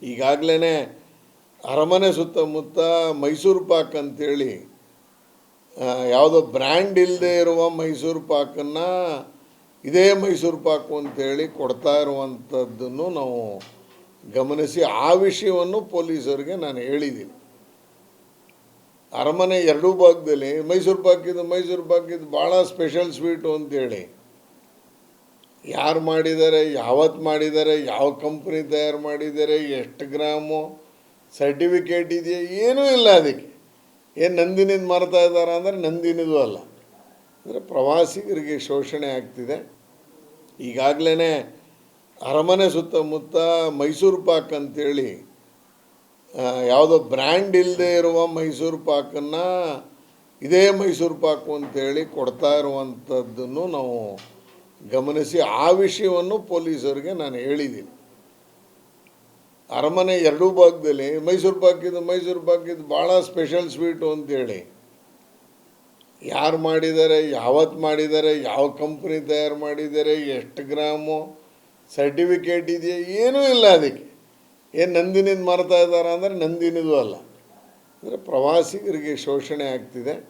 ಈಗಾಗಲೇ ಅರಮನೆ ಸುತ್ತಮುತ್ತ ಮೈಸೂರು ಪಾಕ್ ಅಂತೇಳಿ ಯಾವುದೋ ಬ್ರ್ಯಾಂಡ್ ಇಲ್ಲದೆ ಇರುವ ಮೈಸೂರು ಪಾಕನ್ನು ಇದೇ ಮೈಸೂರು ಪಾಕು ಅಂತೇಳಿ ಕೊಡ್ತಾ ಇರುವಂಥದ್ದನ್ನು ನಾವು ಗಮನಿಸಿ ಆ ವಿಷಯವನ್ನು ಪೊಲೀಸರಿಗೆ ನಾನು ಹೇಳಿದ್ದೀನಿ. ಅರಮನೆ ಎರಡೂ ಭಾಗದಲ್ಲಿ ಮೈಸೂರು ಪಾಕಿದ್ದು ಭಾಳ ಸ್ಪೆಷಲ್ ಸ್ವೀಟು ಅಂತೇಳಿ ಯಾರು ಮಾಡಿದ್ದಾರೆ, ಯಾವತ್ತು ಮಾಡಿದ್ದಾರೆ, ಯಾವ ಕಂಪ್ನಿ ತಯಾರು ಮಾಡಿದ್ದಾರೆ, ಎಷ್ಟು ಗ್ರಾಮು ಸರ್ಟಿಫಿಕೇಟ್ ಇದೆಯಾ, ಏನೂ ಇಲ್ಲ. ಅದಕ್ಕೆ ಏನು ನಂದಿನಿದು ಮಾರ್ತಾ ಇದ್ದಾರೆ ಅಂದರೆ ನಂದಿನಿದು ಅಲ್ಲ. ಅಂದರೆ ಪ್ರವಾಸಿಗರಿಗೆ ಶೋಷಣೆ ಆಗ್ತಿದೆ. ಈಗಾಗಲೇ ಅರಮನೆ ಸುತ್ತಮುತ್ತ ಮೈಸೂರು ಪಾಕ್ ಅಂತೇಳಿ ಯಾವುದೋ ಬ್ರ್ಯಾಂಡ್ ಇಲ್ಲದೆ ಇರುವ ಮೈಸೂರು ಪಾಕನ್ನು ಇದೇ ಮೈಸೂರು ಪಾಕು ಅಂತೇಳಿ ಕೊಡ್ತಾ ಇರುವಂಥದ್ದನ್ನು ನಾವು ಗಮನಿಸಿ ಆ ವಿಷಯವನ್ನು ಪೊಲೀಸರಿಗೆ ನಾನು ಹೇಳಿದ್ದೀನಿ. ಅರಮನೆ ಎರಡೂ ಭಾಗದಲ್ಲಿ ಮೈಸೂರು ಪಾಕಿದ್ದು ಭಾಳ ಸ್ಪೆಷಲ್ ಸ್ವೀಟು ಅಂತೇಳಿ ಯಾರು ಮಾಡಿದ್ದಾರೆ, ಯಾವತ್ತು ಮಾಡಿದ್ದಾರೆ, ಯಾವ ಕಂಪ್ನಿ ತಯಾರು ಮಾಡಿದ್ದಾರೆ, ಎಷ್ಟು ಗ್ರಾಮು ಸರ್ಟಿಫಿಕೇಟ್ ಇದೆಯಾ, ಏನೂ ಇಲ್ಲ. ಅದಕ್ಕೆ ಏನು ನಂದಿನಿದು ಮಾರ್ತಾ ಇದ್ದಾರೆ ಅಂದರೆ ನಂದಿನಿದು ಅಲ್ಲ. ಅಂದರೆ ಪ್ರವಾಸಿಗರಿಗೆ ಶೋಷಣೆ ಆಗ್ತಿದೆ.